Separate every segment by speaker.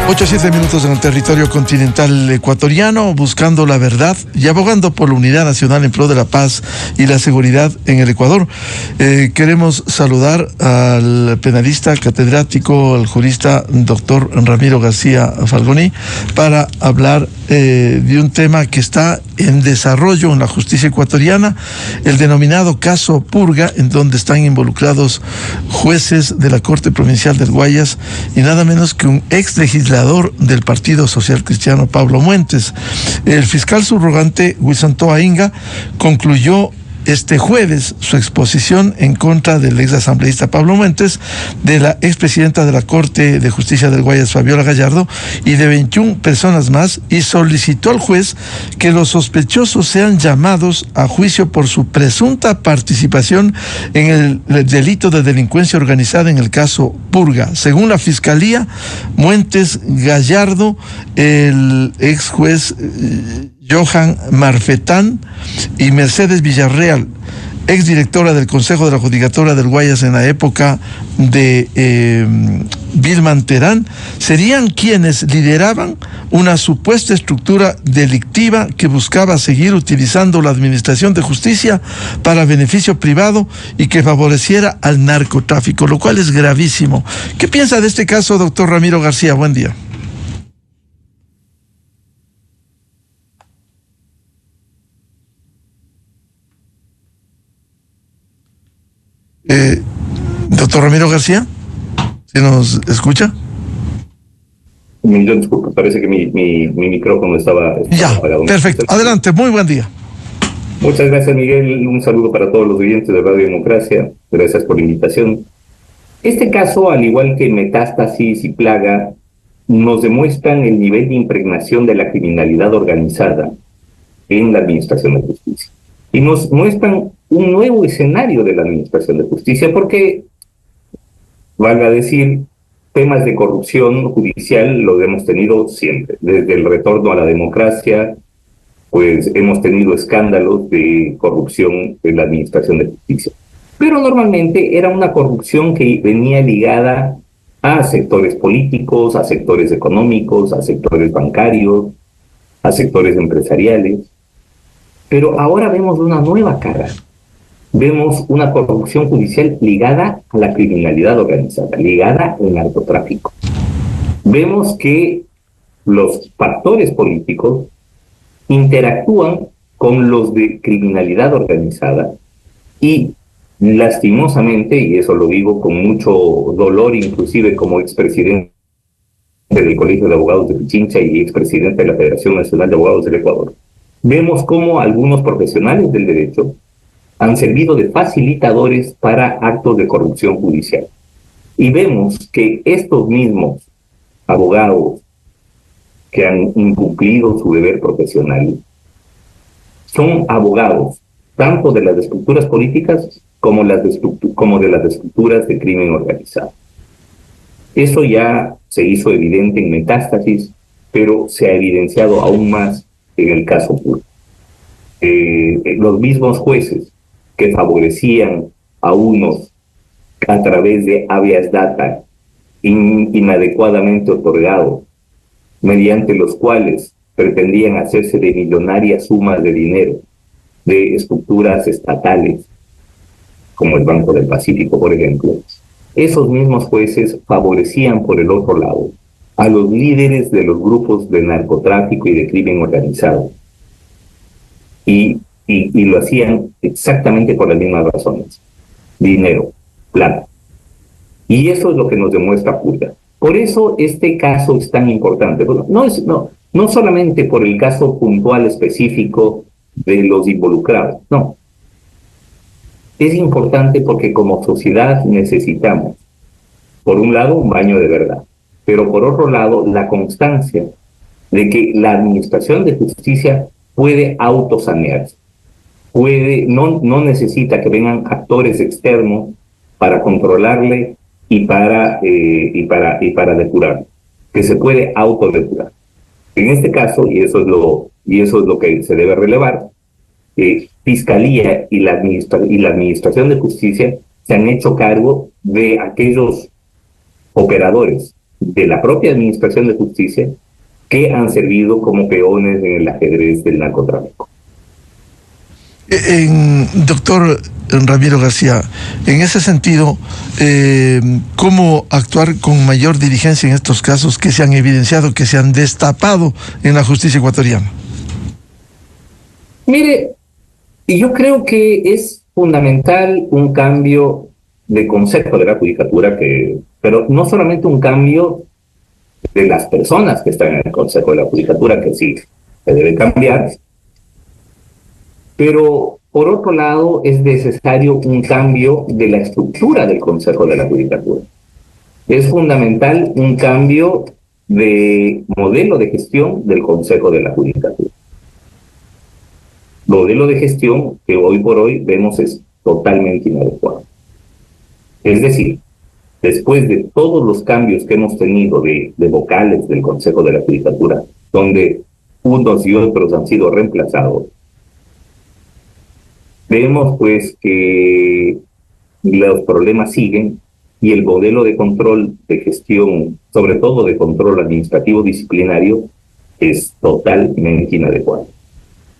Speaker 1: 8 a 7 minutos en el territorio continental ecuatoriano, buscando la verdad y abogando por la unidad nacional en pro de la paz y la seguridad en el Ecuador. Queremos saludar al penalista catedrático, al jurista doctor Ramiro García Falgoni, para hablar de un tema que está en desarrollo en la justicia ecuatoriana, el denominado caso Purga, en donde están involucrados jueces de la Corte Provincial del Guayas y nada menos que un ex legislador del Partido Social Cristiano, Pablo Muentes. El fiscal subrogante Wilson Toa Inga concluyó este jueves su exposición en contra del ex asambleísta Pablo Muentes, de la expresidenta de la Corte de Justicia del Guayas, Fabiola Gallardo, y de 21 personas más, y solicitó al juez que los sospechosos sean llamados a juicio por su presunta participación en el delito de delincuencia organizada en el caso Purga. Según la Fiscalía, Muentes, Gallardo, el ex juez Johan Marfetán y Mercedes Villarreal, exdirectora del Consejo de la Judicatura del Guayas en la época de Vilman Terán, serían quienes lideraban una supuesta estructura delictiva que buscaba seguir utilizando la administración de justicia para beneficio privado y que favoreciera al narcotráfico, lo cual es gravísimo. ¿Qué piensa de este caso, doctor Ramiro García? Buen día. Doctor Ramiro García, ¿se nos escucha?
Speaker 2: Yo disculpo, parece que mi micrófono estaba
Speaker 1: apagado. Perfecto. Adelante, muy buen día.
Speaker 2: Muchas gracias, Miguel. Un saludo para todos los oyentes de Radio Democracia. Gracias por la invitación. Este caso, al igual que Metástasis y Plaga, nos demuestran el nivel de impregnación de la criminalidad organizada en la administración de justicia. Y nos muestran un nuevo escenario de la administración de justicia, porque, valga decir, temas de corrupción judicial lo hemos tenido siempre. Desde el retorno a la democracia, pues hemos tenido escándalos de corrupción en la administración de justicia. Pero normalmente era una corrupción que venía ligada a sectores políticos, a sectores económicos, a sectores bancarios, a sectores empresariales. Pero ahora vemos una nueva cara. Vemos una corrupción judicial ligada a la criminalidad organizada, ligada al narcotráfico. Vemos que los factores políticos interactúan con los de criminalidad organizada y, lastimosamente, y eso lo digo con mucho dolor, inclusive como expresidente del Colegio de Abogados de Pichincha y expresidente de la Federación Nacional de Abogados del Ecuador, vemos cómo algunos profesionales del derecho han servido de facilitadores para actos de corrupción judicial. Y vemos que estos mismos abogados que han incumplido su deber profesional son abogados tanto de las estructuras políticas como de las estructuras de crimen organizado. Eso ya se hizo evidente en Metástasis, pero se ha evidenciado aún más en el caso Purga. Los mismos jueces que favorecían a unos a través de habeas data inadecuadamente otorgados, mediante los cuales pretendían hacerse de millonarias sumas de dinero de estructuras estatales, como el Banco del Pacífico, por ejemplo, esos mismos jueces favorecían por el otro lado a los líderes de los grupos de narcotráfico y de crimen organizado. Y lo hacían exactamente por las mismas razones: dinero, plata. Y eso es lo que nos demuestra Purga. Por eso este caso es tan importante. Bueno, no solamente por el caso puntual específico de los involucrados, no. Es importante porque como sociedad necesitamos, por un lado, un baño de verdad, pero por otro lado, la constancia de que la administración de justicia puede autosanearse. No necesita que vengan actores externos para controlarle y para depurar, que se puede autodepurar. En este caso, y eso es lo que se debe relevar, Fiscalía y la Administración de Justicia se han hecho cargo de aquellos operadores de la propia Administración de Justicia que han servido como peones en el ajedrez del narcotráfico.
Speaker 1: Doctor Ramiro García, en ese sentido, ¿cómo actuar con mayor diligencia en estos casos que se han evidenciado, que se han destapado en la justicia ecuatoriana?
Speaker 2: Mire, yo creo que es fundamental un cambio de concepto de la judicatura, pero no solamente un cambio de las personas que están en el Consejo de la Judicatura, que sí se debe cambiar, pero por otro lado es necesario un cambio de la estructura del Consejo de la Judicatura. Es fundamental un cambio de modelo de gestión del Consejo de la Judicatura. Modelo de gestión que hoy por hoy vemos es totalmente inadecuado. Es decir, después de todos los cambios que hemos tenido de vocales del Consejo de la Judicatura, donde unos y otros han sido reemplazados, vemos pues que los problemas siguen y el modelo de control de gestión, sobre todo de control administrativo disciplinario, es totalmente inadecuado.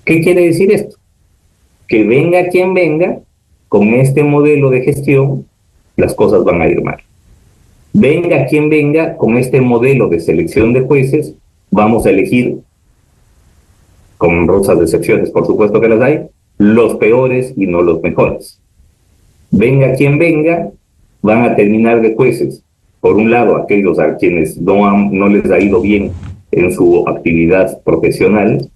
Speaker 2: ¿Qué quiere decir esto? Que venga quien venga, con este modelo de gestión, las cosas van a ir mal. Venga quien venga, con este modelo de selección de jueces, vamos a elegir, con honrosas excepciones, por supuesto que las hay, los peores y no los mejores. Venga quien venga, van a terminar de jueces. Por un lado, aquellos a quienes no les ha ido bien en su actividad profesional,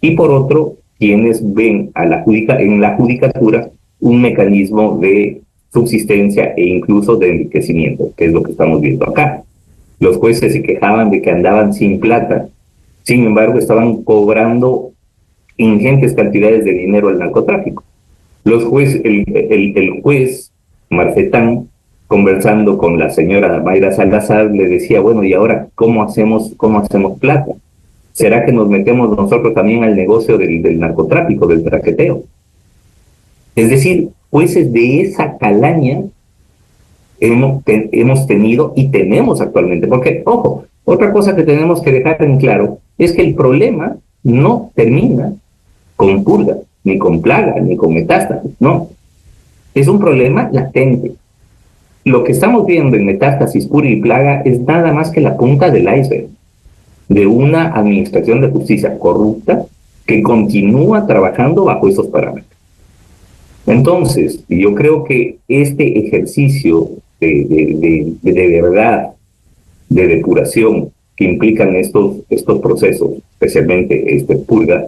Speaker 2: y por otro, quienes ven en la judicatura un mecanismo de subsistencia e incluso de enriquecimiento, que es lo que estamos viendo acá. Los jueces se quejaban de que andaban sin plata, sin embargo estaban cobrando ingentes cantidades de dinero al narcotráfico. El juez Marcetán, conversando con la señora Mayra Salazar, le decía, bueno, ¿y ahora cómo hacemos plata? ¿Será que nos metemos nosotros también al negocio del narcotráfico, del traqueteo? Es decir, jueces de esa calaña hemos tenido y tenemos actualmente. Porque, ojo, otra cosa que tenemos que dejar en claro es que el problema no termina con purga, ni con plaga, ni con metástasis, no. Es un problema latente. Lo que estamos viendo en metástasis, purga y plaga es nada más que la punta del iceberg de una administración de justicia corrupta que continúa trabajando bajo esos parámetros. Entonces, yo creo que este ejercicio de verdad, de depuración que implican estos procesos, especialmente purga,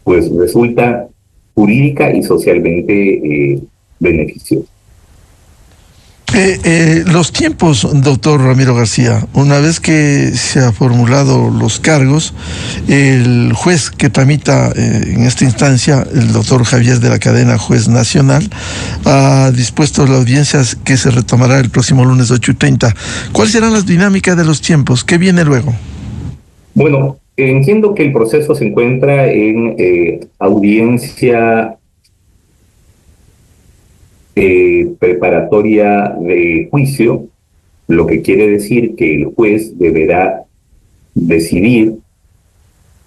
Speaker 2: pues resulta jurídica y socialmente beneficioso.
Speaker 1: Los tiempos, doctor Ramiro García, una vez que se han formulado los cargos, el juez que tramita en esta instancia, el doctor Javier de la Cadena, juez nacional, ha dispuesto la audiencia que se retomará el próximo lunes 8:30. ¿Cuáles serán las dinámicas de los tiempos? ¿Qué viene luego?
Speaker 2: Bueno, entiendo que el proceso se encuentra en audiencia preparatoria de juicio, lo que quiere decir que el juez deberá decidir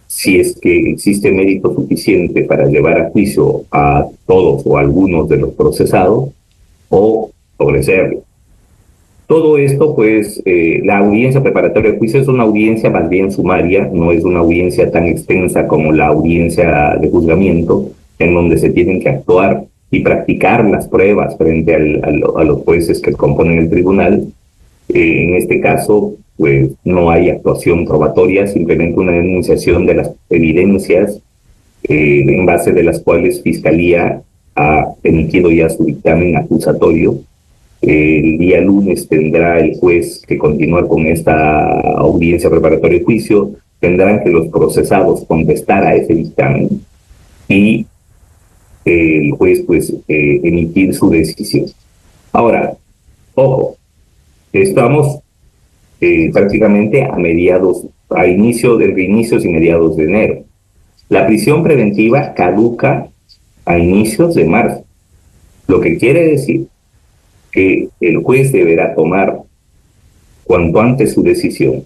Speaker 2: si es que existe mérito suficiente para llevar a juicio a todos o algunos de los procesados o sobreseerlo. Todo esto, pues, la audiencia preparatoria de juicio es una audiencia más bien sumaria, no es una audiencia tan extensa como la audiencia de juzgamiento, en donde se tienen que actuar y practicar las pruebas frente a los jueces que componen el tribunal. En este caso, pues no hay actuación probatoria, simplemente una denunciación de las evidencias en base de las cuales Fiscalía ha emitido ya su dictamen acusatorio. El día lunes tendrá el juez que continuar con esta audiencia preparatoria de juicio, tendrán que los procesados contestar a ese dictamen y el juez pues emitir su decisión. Ahora, ojo, estamos prácticamente a inicios y mediados de enero. La prisión preventiva caduca a inicios de marzo, lo que quiere decir que el juez deberá tomar cuanto antes su decisión,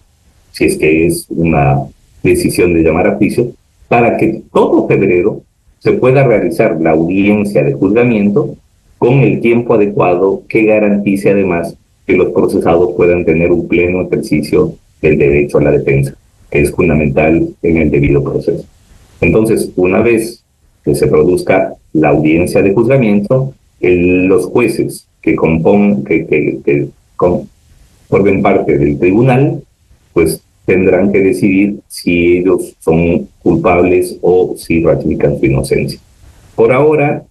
Speaker 2: si es que es una decisión de llamar a juicio, para que todo febrero se pueda realizar la audiencia de juzgamiento con el tiempo adecuado que garantice además que los procesados puedan tener un pleno ejercicio del derecho a la defensa, que es fundamental en el debido proceso. Entonces, una vez que se produzca la audiencia de juzgamiento, los jueces que formen parte del tribunal, pues tendrán que decidir si ellos son culpables o si ratifican su inocencia. Por ahora,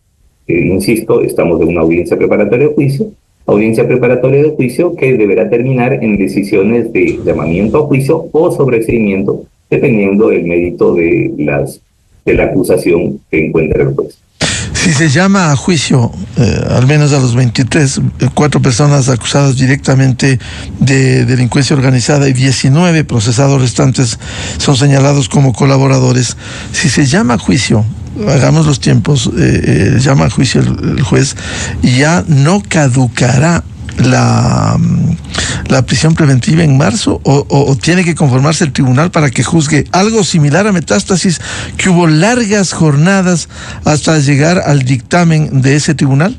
Speaker 2: insisto, estamos en una audiencia preparatoria de juicio que deberá terminar en decisiones de llamamiento a juicio o sobreseimiento, dependiendo del mérito de la acusación que encuentre el juez.
Speaker 1: Si se llama a juicio, al menos a los 23, 4 personas acusadas directamente de delincuencia organizada y 19 procesados restantes son señalados como colaboradores. Si se llama a juicio, hagamos los tiempos, llama a juicio el juez, y ya no caducará la prisión preventiva en marzo, o tiene que conformarse el tribunal para que juzgue algo similar a Metástasis, que hubo largas jornadas hasta llegar al dictamen de ese tribunal.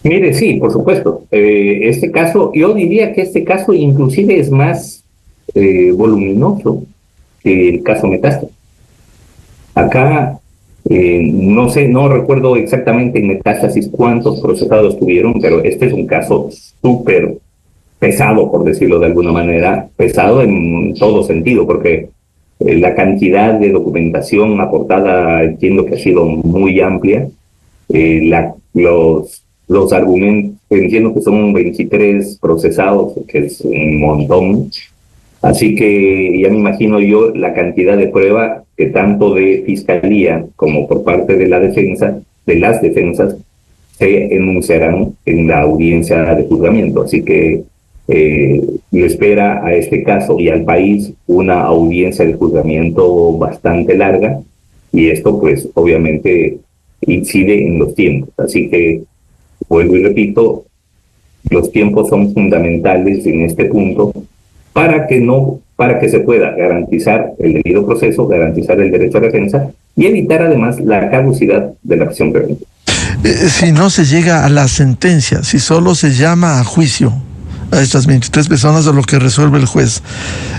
Speaker 2: Mire, sí, por supuesto. Este caso, yo diría que este caso inclusive es más voluminoso que el caso Metástasis. Acá no sé, no recuerdo exactamente en Metástasis cuántos procesados tuvieron, pero este es un caso súper pesado, por decirlo de alguna manera, pesado en todo sentido, porque la cantidad de documentación aportada entiendo que ha sido muy amplia. Los argumentos, entiendo que son 23 procesados, que es un montón. Así que ya me imagino yo la cantidad de prueba que tanto de fiscalía como por parte de la defensa, de las defensas, se enunciarán en la audiencia de juzgamiento. Así que le espera a este caso y al país una audiencia de juzgamiento bastante larga, y esto pues obviamente incide en los tiempos. Así que vuelvo y repito, los tiempos son fundamentales en este punto para que se pueda garantizar el debido proceso, garantizar el derecho a defensa y evitar además la caducidad de la prisión preventiva.
Speaker 1: Si no se llega a la sentencia, si solo se llama a juicio a estas 23 personas o lo que resuelve el juez,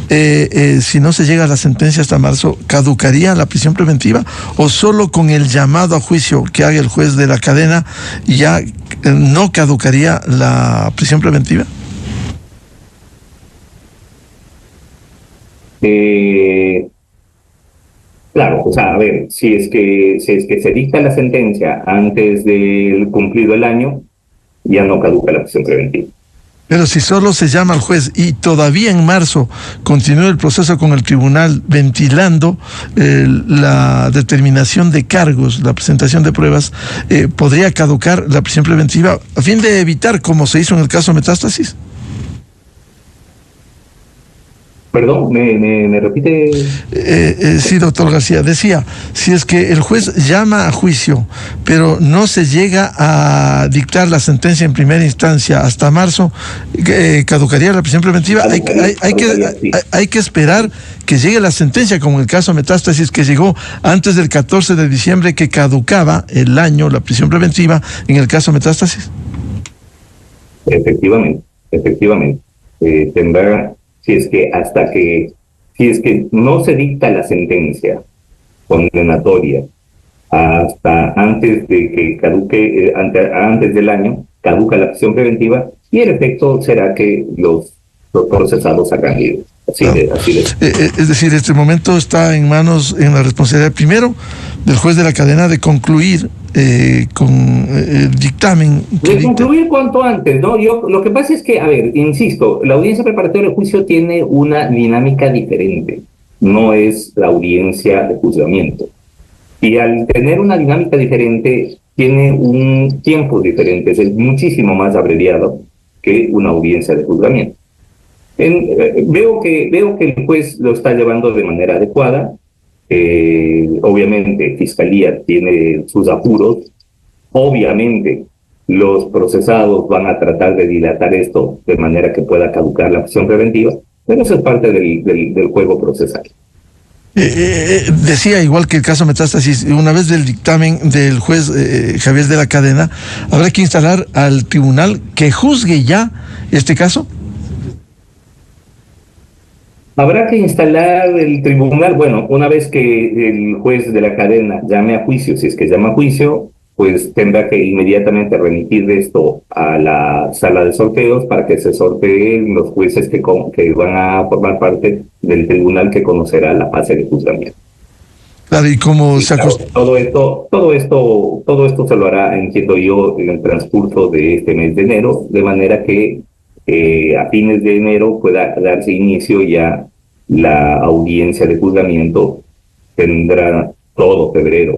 Speaker 1: si no se llega a la sentencia hasta marzo, ¿caducaría la prisión preventiva? ¿O solo con el llamado a juicio que haga el juez de la cadena ya no caducaría la prisión preventiva?
Speaker 2: Claro, o sea, a ver, si es que se dicta la sentencia antes del cumplido el año, ya no caduca la prisión preventiva.
Speaker 1: Pero si solo se llama al juez y todavía en marzo continúa el proceso con el tribunal ventilando la determinación de cargos, la presentación de pruebas, ¿podría caducar la prisión preventiva a fin de evitar, como se hizo en el caso Metástasis?
Speaker 2: Perdón, ¿me repite?
Speaker 1: Sí, doctor García, decía, si es que el juez llama a juicio, pero no se llega a dictar la sentencia en primera instancia hasta marzo, ¿caducaría la prisión preventiva? Hay que esperar que llegue la sentencia, como en el caso Metástasis, que llegó antes del 14 de diciembre, que caducaba el año la prisión preventiva en el caso Metástasis.
Speaker 2: Efectivamente. Tendrá... Si es que no se dicta la sentencia condenatoria hasta antes de que caduque, antes del año, caduca la prisión preventiva, y el efecto será que los procesados salgan libres. Así de.
Speaker 1: Es decir, este momento está en la responsabilidad primero del juez de la cadena de concluir con el dictamen.
Speaker 2: De concluir cuanto antes, ¿no? Lo que pasa es que, a ver, insisto, la audiencia preparatoria de juicio tiene una dinámica diferente, no es la audiencia de juzgamiento. Y al tener una dinámica diferente, tiene un tiempo diferente, es muchísimo más abreviado que una audiencia de juzgamiento. Veo que el juez lo está llevando de manera adecuada. Obviamente Fiscalía tiene sus apuros, obviamente los procesados van a tratar de dilatar esto de manera que pueda caducar la prisión preventiva, pero eso es parte del juego procesal.
Speaker 1: Decía, igual que el caso Metástasis, una vez del dictamen del juez Javier de la Cadena, ¿habrá que instalar al tribunal que juzgue ya este caso?
Speaker 2: Habrá que instalar el tribunal, bueno, una vez que el juez de la Cadena llame a juicio, si es que llama a juicio, pues tendrá que inmediatamente remitir esto a la sala de sorteos para que se sorteen los jueces que van a formar parte del tribunal que conocerá la fase de juzgamiento.
Speaker 1: Claro, y cómo se
Speaker 2: acostumbra. Todo esto se lo hará, entiendo yo, en el transcurso de este mes de enero, de manera que a fines de enero pueda darse inicio ya la audiencia de juzgamiento. Tendrá todo febrero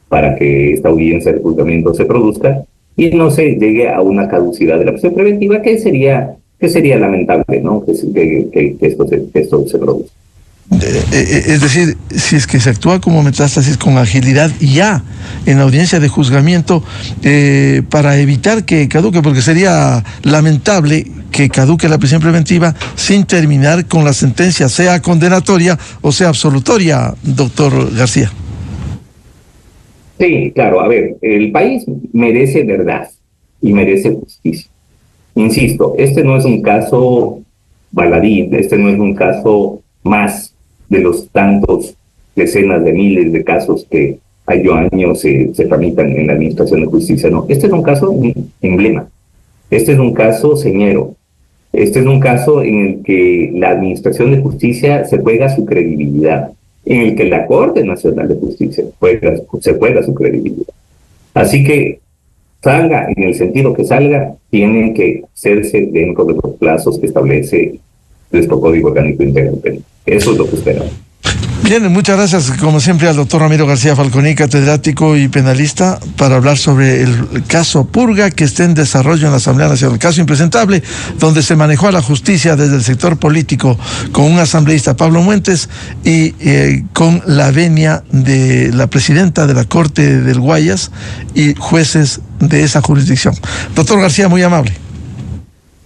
Speaker 2: para que esta audiencia de juzgamiento se produzca y no se llegue a una caducidad de la prisión preventiva, que sería lamentable, ¿no? Que esto se produzca.
Speaker 1: Es decir, si es que se actúa como Metástasis con agilidad ya en la audiencia de juzgamiento, para evitar que caduque, porque sería lamentable que caduque la prisión preventiva sin terminar con la sentencia, sea condenatoria o sea absolutoria, doctor García.
Speaker 2: Sí, claro, a ver, el país merece verdad y merece justicia. Insisto, este no es un caso baladí, este no es un caso más de los tantos decenas de miles de casos que año a año se tramitan en la Administración de Justicia. No, este es un caso emblema, este es un caso señero, este es un caso en el que la Administración de Justicia se juega su credibilidad, en el que la Corte Nacional de Justicia se juega su credibilidad. Así que salga, en el sentido que salga, tiene que hacerse dentro de los plazos que establece nuestro Código Orgánico Integral Penal. Eso es lo que esperamos.
Speaker 1: Bien, muchas gracias, como siempre, al doctor Ramiro García Falconi, catedrático y penalista, para hablar sobre el caso Purga, que está en desarrollo en la Asamblea Nacional. El caso impresentable, donde se manejó a la justicia desde el sector político con un asambleísta, Pablo Muentes, y con la venia de la presidenta de la Corte del Guayas y jueces de esa jurisdicción. Doctor García, muy amable.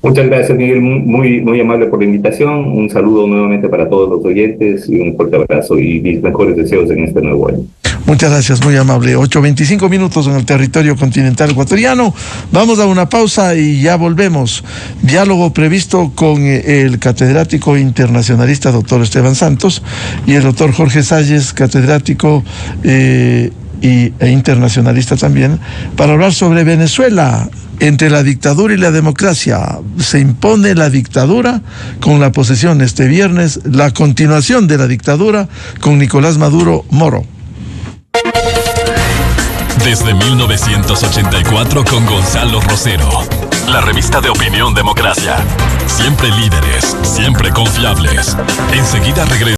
Speaker 2: Muchas gracias, Miguel, muy amable por la invitación. Un saludo nuevamente para todos los oyentes y un fuerte abrazo y mis mejores deseos en este nuevo año.
Speaker 1: Muchas gracias, muy amable. 8:25 minutos en el territorio continental ecuatoriano. Vamos a una pausa y ya volvemos. Diálogo previsto con el catedrático internacionalista doctor Esteban Santos y el doctor Jorge Salles, catedrático e internacionalista también, para hablar sobre Venezuela. Entre la dictadura y la democracia, se impone la dictadura con la posesión este viernes, la continuación de la dictadura con Nicolás Maduro Moro.
Speaker 3: Desde 1984 con Gonzalo Rosero, la revista de opinión Democracia. Siempre líderes, siempre confiables. Enseguida regresamos.